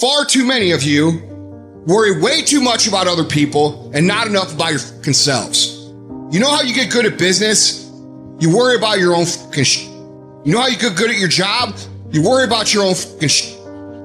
Far too many of you worry way too much about other people and not enough about your fucking selves. You know how you get good at business? You worry about your own fucking shit. You know how you get good at your job? You worry about your own fucking shit.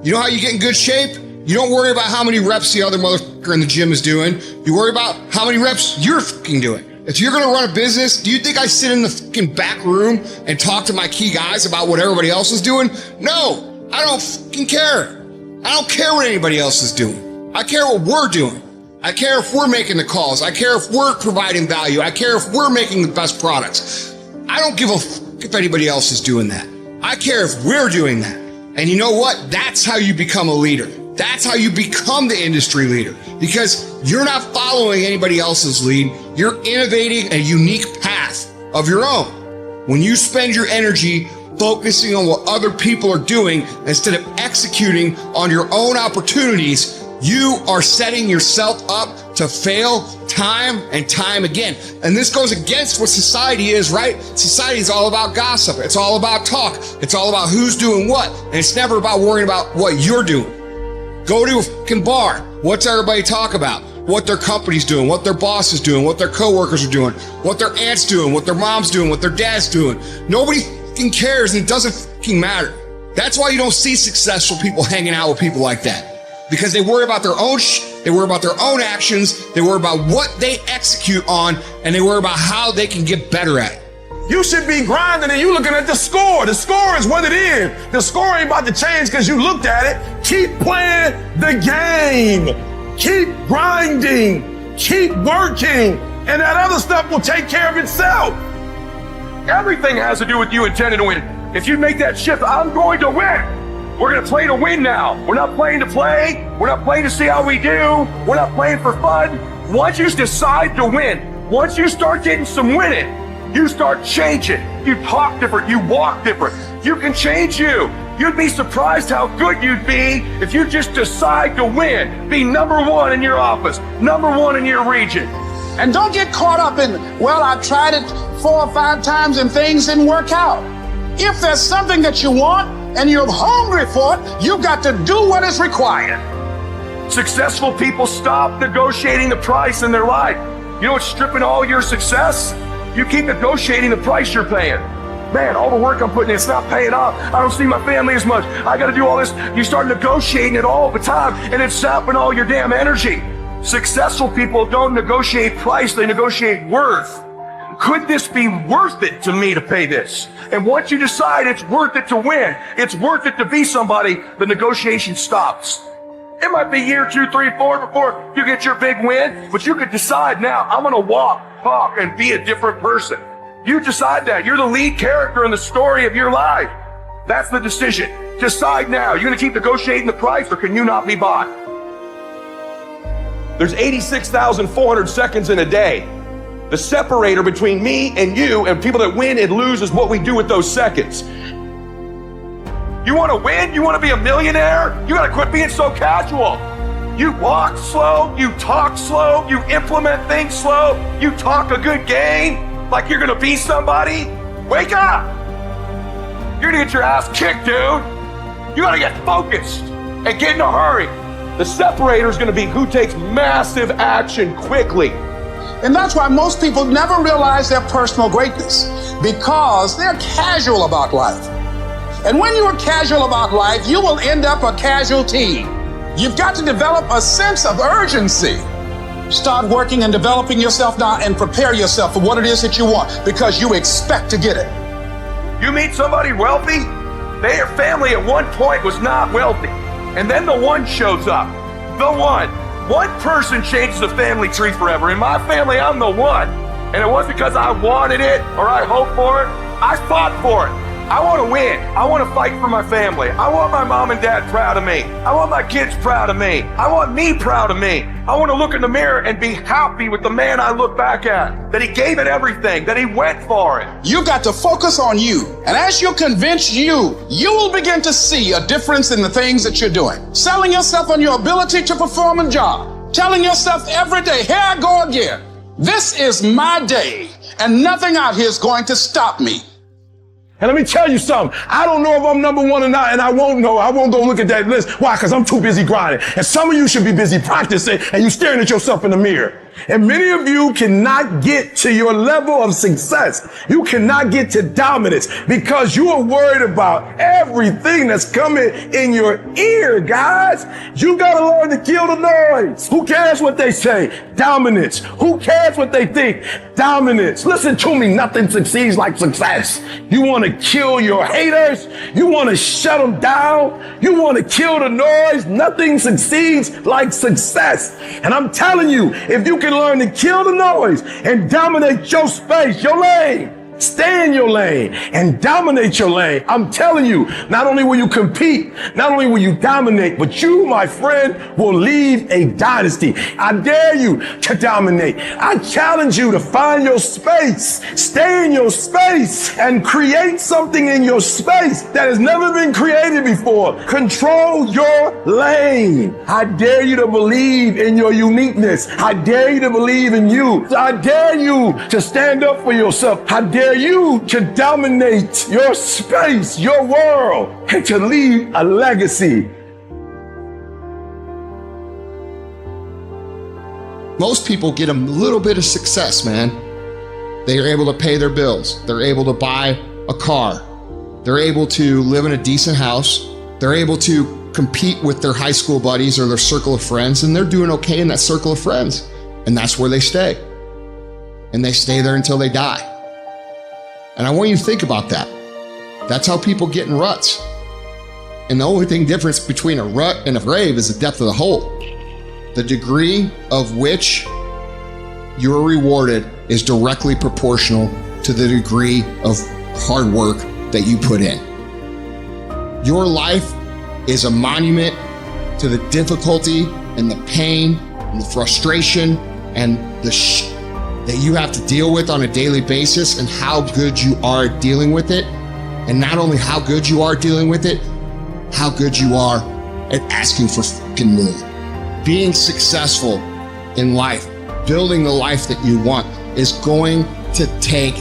You know how you get in good shape? You don't worry about how many reps the other motherfucker in the gym is doing. You worry about how many reps you're fucking doing. If you're gonna run a business, do you think I sit in the fucking back room and talk to my key guys about what everybody else is doing? No, I don't fucking care. I don't care what anybody else is doing. I care what we're doing. I care if we're making the calls. I care if we're providing value. I care if we're making the best products. I don't give a fuck if anybody else is doing that. I care if we're doing that. And you know what? That's how you become a leader. That's how you become the industry leader, because you're not following anybody else's lead. You're innovating a unique path of your own. When you spend your energy focusing on what other people are doing instead of executing on your own opportunities, you are setting yourself up to fail time and time again. And this goes against what society is, right? Society is all about gossip. It's all about talk. It's all about who's doing what. And it's never about worrying about what you're doing. Go to a fucking bar. What's everybody talk about? What their company's doing, what their boss is doing, what their coworkers are doing, what their aunt's doing, what their mom's doing, what their dad's doing. Nobody fucking cares, and it doesn't fucking matter. That's why you don't see successful people hanging out with people like that. Because they worry about their own they worry about their own actions, they worry about what they execute on, and they worry about how they can get better at it. You should be grinding and you looking at the score. The score is what it is. The score ain't about to change because you looked at it. Keep playing the game. Keep grinding. Keep working. And that other stuff will take care of itself. Everything has to do with you intending to win. If you make that shift, I'm going to win. We're going to play to win now. We're not playing to play. We're not playing to see how we do. We're not playing for fun. Once you decide to win, once you start getting some winning, you start changing. You talk different. You walk different. You can change you. You'd be surprised how good you'd be if you just decide to win. Be number one in your office, number one in your region. And don't get caught up in, well, I tried it 4 or 5 times and things didn't work out. If there's something that you want and you're hungry for it, you've got to do what is required. Successful people stop negotiating the price in their life. You know what's stripping all your success? You keep negotiating the price you're paying. Man, all the work I'm putting in, it's not paying off. I don't see my family as much. I got to do all this. You start negotiating it all the time, and it's sapping all your damn energy. Successful people don't negotiate price, they negotiate worth. Could this be worth it to me to pay this? And once you decide it's worth it to win, it's worth it to be somebody, the negotiation stops. It might be year 2, 3, 4 before you get your big win, but you could decide now, I'm going to walk, talk, and be a different person. You decide that. You're the lead character in the story of your life. That's the decision. Decide now. You're going to keep negotiating the price, or can you not be bought? There's 86,400 seconds in a day. The separator between me and you and people that win and lose is what we do with those seconds. You want to win? You want to be a millionaire? You got to quit being so casual. You walk slow, you talk slow, you implement things slow, you talk a good game like you're going to be somebody. Wake up! You're going to get your ass kicked, dude. You got to get focused and get in a hurry. The separator is going to be who takes massive action quickly. And that's why most people never realize their personal greatness, because they're casual about life. And when you are casual about life, you will end up a casualty. You've got to develop a sense of urgency. Start working and developing yourself now and prepare yourself for what it is that you want, because you expect to get it. You meet somebody wealthy, their family at one point was not wealthy. And then the one shows up. The one. One person changes the family tree forever. In my family, I'm the one. And it wasn't because I wanted it or I hoped for it. I fought for it. I want to win. I want to fight for my family. I want my mom and dad proud of me. I want my kids proud of me. I want me proud of me. I want to look in the mirror and be happy with the man I look back at, that he gave it everything, that he went for it. You've got to focus on you. And as you convince you will begin to see a difference in the things that you're doing. Selling yourself on your ability to perform a job. Telling yourself every day, here I go again. This is my day, and nothing out here is going to stop me. And let me tell you something. I don't know if I'm number one or not, and I won't know. I won't go look at that list. Why? Because I'm too busy grinding. And some of you should be busy practicing, and you staring at yourself in the mirror. And many of you cannot get to your level of success. You cannot get to dominance because you are worried about everything that's coming in your ear, guys. You got to learn to kill the noise. Who cares what they say? Dominance. Who cares what they think? Dominance. Listen to me. Nothing succeeds like success. You want to kill your haters. You want to shut them down. You want to kill the noise. Nothing succeeds like success. And I'm telling you, if you can learn to kill the noise and dominate your space, your lane, stay in your lane and dominate your lane. I'm telling you, not only will you compete, not only will you dominate, but you, my friend, will leave a dynasty. I dare you to dominate. I challenge you to find your space, stay in your space, and create something in your space that has never been created before. Control your lane. I dare you to believe in your uniqueness. I dare you to believe in you. I dare you to stand up for yourself. I dare you to dominate your space, your world, and to leave a legacy. Most people get a little bit of success, man. They are able to pay their bills. They're able to buy a car. They're able to live in a decent house. They're able to compete with their high school buddies or their circle of friends, and they're doing okay in that circle of friends. And that's where they stay. And they stay there until they die. And I want you to think about that. That's how people get in ruts. And the only difference between a rut and a grave is the depth of the hole. The degree of which you're rewarded is directly proportional to the degree of hard work that you put in. Your life is a monument to the difficulty and the pain and the frustration and the that you have to deal with on a daily basis, and how good you are dealing with it. And not only how good you are dealing with it, how good you are at asking for fucking more. Being successful in life, building the life that you want, is going to take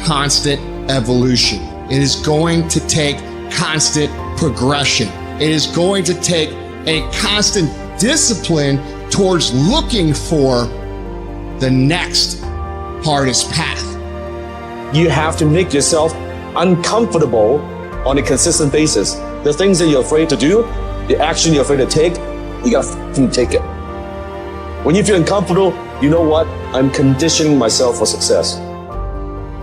constant evolution. It is going to take constant progression. It is going to take a constant discipline towards looking for the next hardest path. You have to make yourself uncomfortable on a consistent basis. The things that you're afraid to do, the action you're afraid to take, you gotta take it. When you feel uncomfortable, you know what? I'm conditioning myself for success.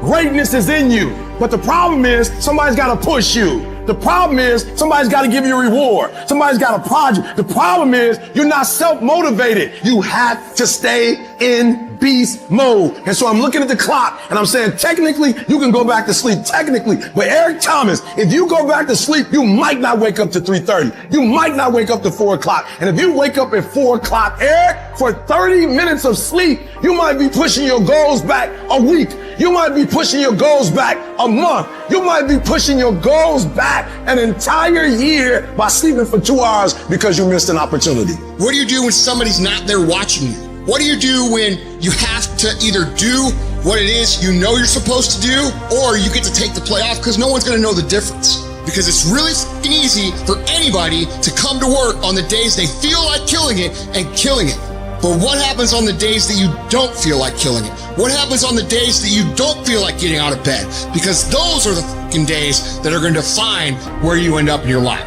Greatness is in you, but the problem is somebody's got to push you. The problem is somebody's got to give you a reward. Somebody's got a project. The problem is you're not self-motivated. You have to stay in beast mode. And so I'm looking at the clock and I'm saying, technically, you can go back to sleep. Technically. But Eric Thomas, if you go back to sleep, you might not wake up to 3:30. You might not wake up to 4 o'clock. And if you wake up at 4 o'clock, Eric, for 30 minutes of sleep, you might be pushing your goals back a week. You might be pushing your goals back a month. You might be pushing your goals back an entire year by sleeping for 2 hours because you missed an opportunity. What do you do when somebody's not there watching you? What do you do when you have to either do what it is you know you're supposed to do, or you get to take the play off because no one's going to know the difference? Because it's really fucking easy for anybody to come to work on the days they feel like killing it and killing it. But what happens on the days that you don't feel like killing it? What happens on the days that you don't feel like getting out of bed? Because those are the fucking days that are going to define where you end up in your life.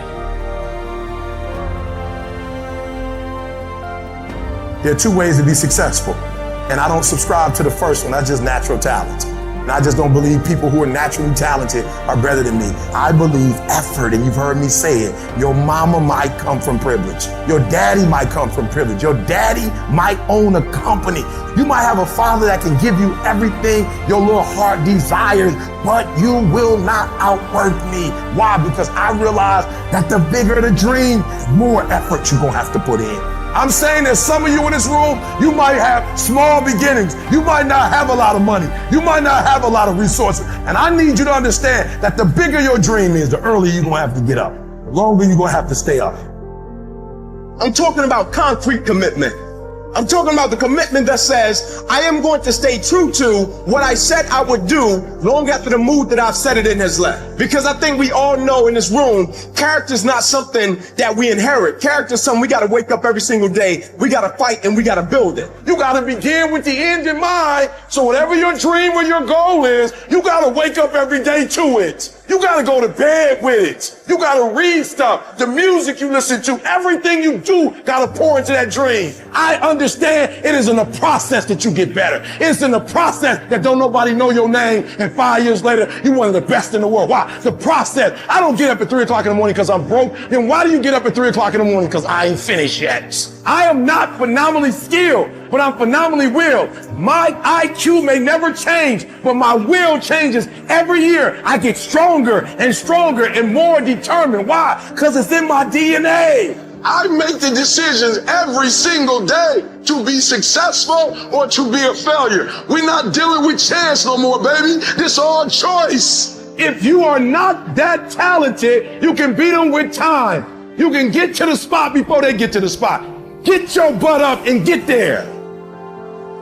There are two ways to be successful, and I don't subscribe to the first one. That's just natural talent. And I just don't believe people who are naturally talented are better than me. I believe effort, and you've heard me say it. Your mama might come from privilege. Your daddy might come from privilege. Your daddy might own a company. You might have a father that can give you everything your little heart desires, but you will not outwork me. Why? Because I realize that the bigger the dream, the more effort you're gonna have to put in. I'm saying that some of you in this room, you might have small beginnings. You might not have a lot of money. You might not have a lot of resources. And I need you to understand that the bigger your dream is, the earlier you're gonna have to get up. The longer you're gonna have to stay up. I'm talking about concrete commitment. I'm talking about the commitment that says, I am going to stay true to what I said I would do long after the mood that I've said it in has left. Because I think we all know in this room, character is not something that we inherit. Character is something we got to wake up every single day. We got to fight and we got to build it. You got to begin with the end in mind. So whatever your dream or your goal is, you got to wake up every day to it. You got to go to bed with it. You got to read stuff. The music you listen to, everything you do got to pour into that dream. I understand it is in the process that you get better. It's in the process that don't nobody know your name and 5 years later, you're one of the best in the world. Why? The process. I don't get up at 3 o'clock in the morning because I'm broke. Then why do you get up at 3 o'clock in the morning? Because I ain't finished yet. I am not phenomenally skilled, but I'm phenomenally willed. My IQ may never change, but my will changes every year. I get stronger and stronger and more determined. Why? Because it's in my DNA. I make the decisions every single day to be successful or to be a failure. We're not dealing with chance no more, baby. This all choice. If you are not that talented, you can beat them with time. You can get to the spot before they get to the spot. Get your butt up and get there.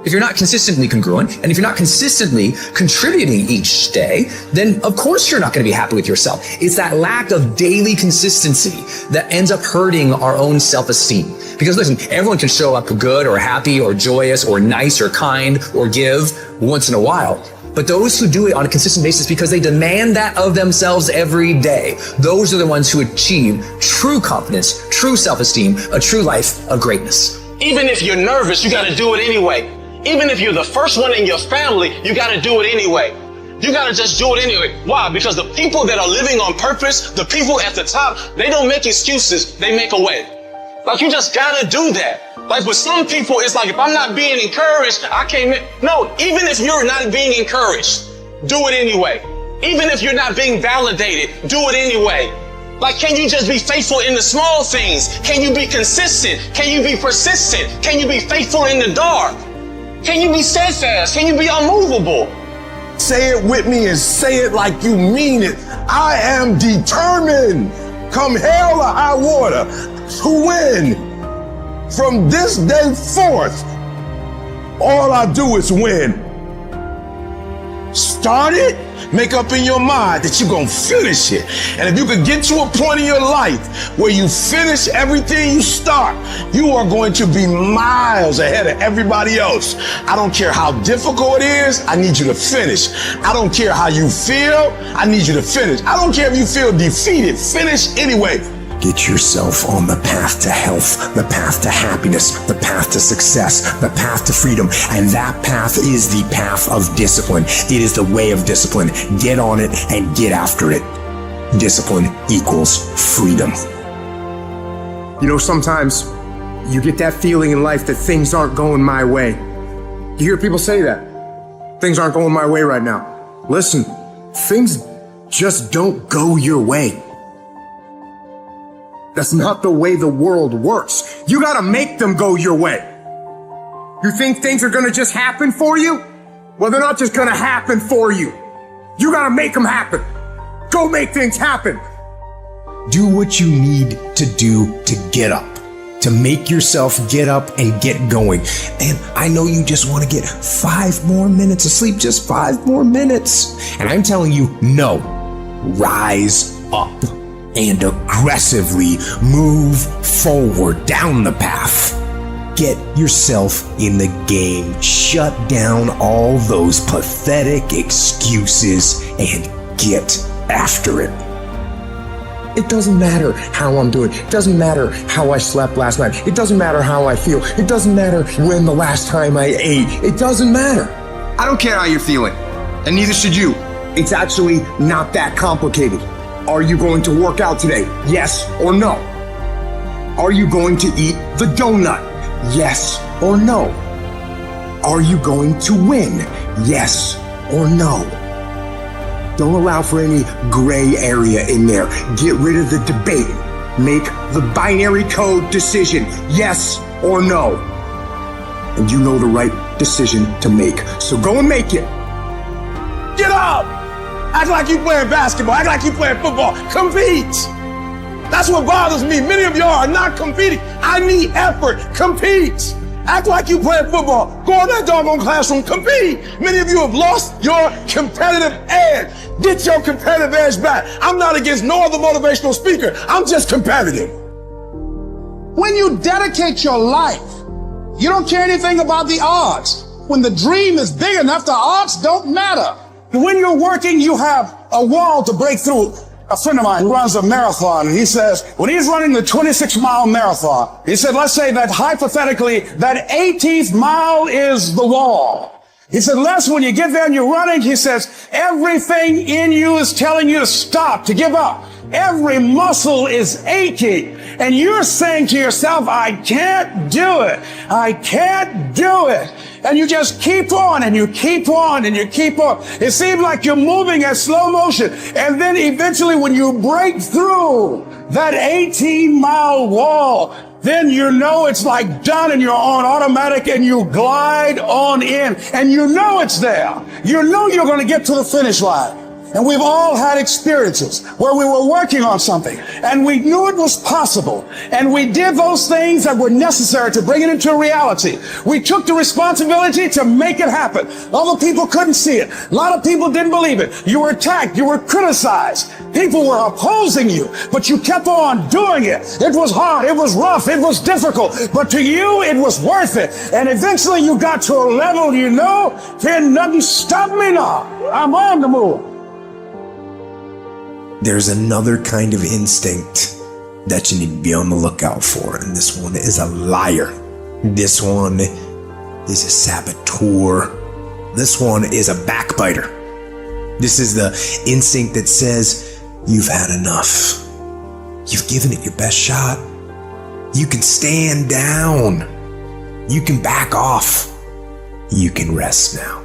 If you're not consistently congruent, and if you're not consistently contributing each day, then of course you're not going to be happy with yourself. It's that lack of daily consistency that ends up hurting our own self-esteem. Because listen, everyone can show up good or happy or joyous or nice or kind or give once in a while. But those who do it on a consistent basis because they demand that of themselves every day, those are the ones who achieve true confidence, true self-esteem, a true life of greatness. Even if you're nervous, you got to do it anyway. Even if you're the first one in your family, you got to do it anyway. You got to just do it anyway. Why? Because the people that are living on purpose, the people at the top, they don't make excuses, they make a way. Like, you just got to do that. Like, with some people, it's like, if I'm not being encouraged, I can't make... No, even if you're not being encouraged, do it anyway. Even if you're not being validated, do it anyway. Like, can you just be faithful in the small things? Can you be consistent? Can you be persistent? Can you be faithful in the dark? Can you be steadfast? Can you be unmovable? Say it with me and say it like you mean it. I am determined, come hell or high water, to win. From this day forth, all I do is win. Start it, make up in your mind that you're gonna finish it. And if you could get to a point in your life where you finish everything you start, you are going to be miles ahead of everybody else. I don't care how difficult it is, I need you to finish. I don't care how you feel, I need you to finish. I don't care if you feel defeated, finish anyway. Get yourself on the path to health, the path to happiness, the path to success, the path to freedom. And that path is the path of discipline. It is the way of discipline. Get on it and get after it. Discipline equals freedom. You know, sometimes you get that feeling in life that things aren't going my way. You hear people say that. Things aren't going my way right now. Listen, things just don't go your way. That's not the way the world works. You gotta make them go your way. You think things are gonna just happen for you? Well, they're not just gonna happen for you. You gotta make them happen. Go make things happen. Do what you need to do to get up, to make yourself get up and get going. And I know you just want to get 5 more minutes of sleep, just 5 more minutes. And I'm telling you, no, rise up and aggressively move forward down the path. Get yourself in the game. Shut down all those pathetic excuses and get after it. It doesn't matter how I'm doing. It doesn't matter how I slept last night. It doesn't matter how I feel. It doesn't matter when the last time I ate. It doesn't matter. I don't care how you're feeling, and neither should you. It's actually not that complicated. Are you going to work out today? Yes or no? Are you going to eat the donut? Yes or no? Are you going to win? Yes or no? Don't allow for any gray area in there. Get rid of the debate. Make the binary code decision, yes or no. And you know the right decision to make. So go and make it. Get up! Act like you playing basketball. Act like you playing football. Compete. That's what bothers me. Many of y'all are not competing. I need effort. Compete. Act like you playing football. Go in that doggone classroom, compete. Many of you have lost your competitive edge. Get your competitive edge back. I'm not against no other motivational speaker. I'm just competitive. When you dedicate your life, you don't care anything about the odds. When the dream is big enough, the odds don't matter. When you're working, you have a wall to break through. A friend of mine runs a marathon, and he says, when he's running the 26-mile marathon, he said, let's say that hypothetically, that 18th mile is the wall. He said, Les, when you get there and you're running, he says, everything in you is telling you to stop, to give up. Every muscle is aching. And you're saying to yourself, I can't do it. I can't do it. And you just keep on and you keep on and you keep on. It seems like you're moving at slow motion. And then eventually when you break through that 18-mile wall, then you know it's like done and you're on automatic and you glide on in and you know it's there. You know you're going to get to the finish line. And we've all had experiences where we were working on something and we knew it was possible. And we did those things that were necessary to bring it into reality. We took the responsibility to make it happen. Other people couldn't see it. A lot of people didn't believe it. You were attacked. You were criticized. People were opposing you, but you kept on doing it. It was hard. It was rough. It was difficult. But to you, it was worth it. And eventually you got to a level, you know, can nothing stop me now. I'm on the move. There's another kind of instinct that you need to be on the lookout for, and this one is a liar. This one is a saboteur. This one is a backbiter. This is the instinct that says, you've had enough. You've given it your best shot. You can stand down. You can back off. You can rest now.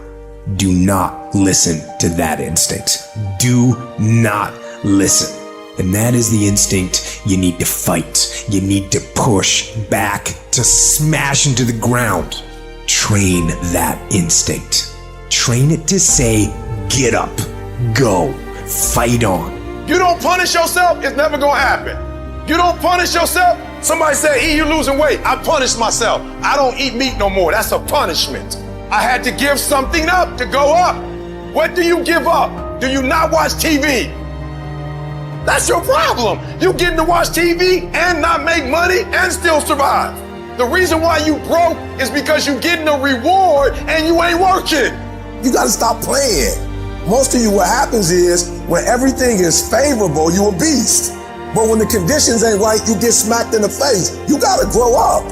Do not listen to that instinct. Do not listen. And that is the instinct you need to fight. You need to push back, to smash into the ground. Train that instinct. Train it to say, get up, go, fight on. You don't punish yourself, it's never gonna happen. You don't punish yourself. Somebody said, E, you losing weight. I punished myself. I don't eat meat no more. That's a punishment. I had to give something up to go up. What do you give up? Do you not watch TV? That's your problem. You getting to watch TV and not make money and still survive. The reason why you broke is because you getting a reward and you ain't working. You gotta stop playing. Most of you, what happens is when everything is favorable, you a beast. But when the conditions ain't right, you get smacked in the face. You gotta grow up.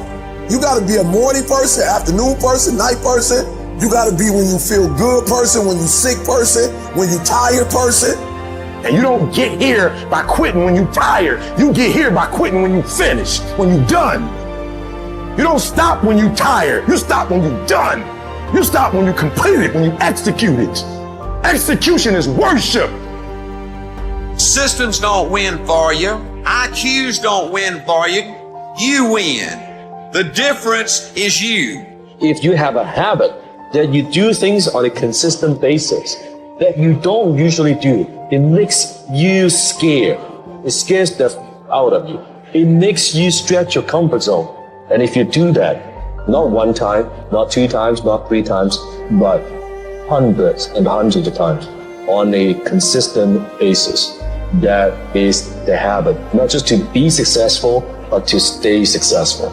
You gotta be a morning person, afternoon person, night person. You gotta be when you feel good person, when you sick person, when you tired person. And you don't get here by quitting when you tired. You get here by quitting when you finish, when you done. You don't stop when you tired. You stop when you done. You stop when you complete it, when you execute it. Execution is worship. Systems don't win for you. IQs don't win for you. You win. The difference is you. If you have a habit that you do things on a consistent basis that you don't usually do, it makes you scared. It scares the out of you. It makes you stretch your comfort zone. And if you do that, not one time, not two times, not three times, but hundreds and hundreds of times on a consistent basis, that is the habit. Not just to be successful, but to stay successful.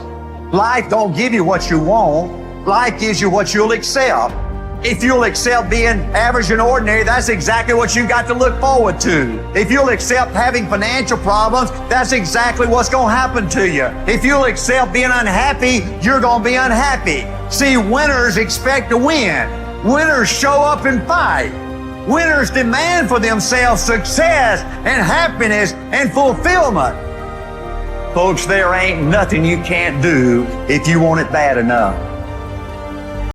Life don't give you what you want. Life gives you what you'll accept. If you'll accept being average and ordinary, that's exactly what you've got to look forward to. If you'll accept having financial problems, that's exactly what's going to happen to you. If you'll accept being unhappy, you're going to be unhappy. See, winners expect to win. Winners show up and fight. Winners demand for themselves success and happiness and fulfillment. Folks, there ain't nothing you can't do if you want it bad enough.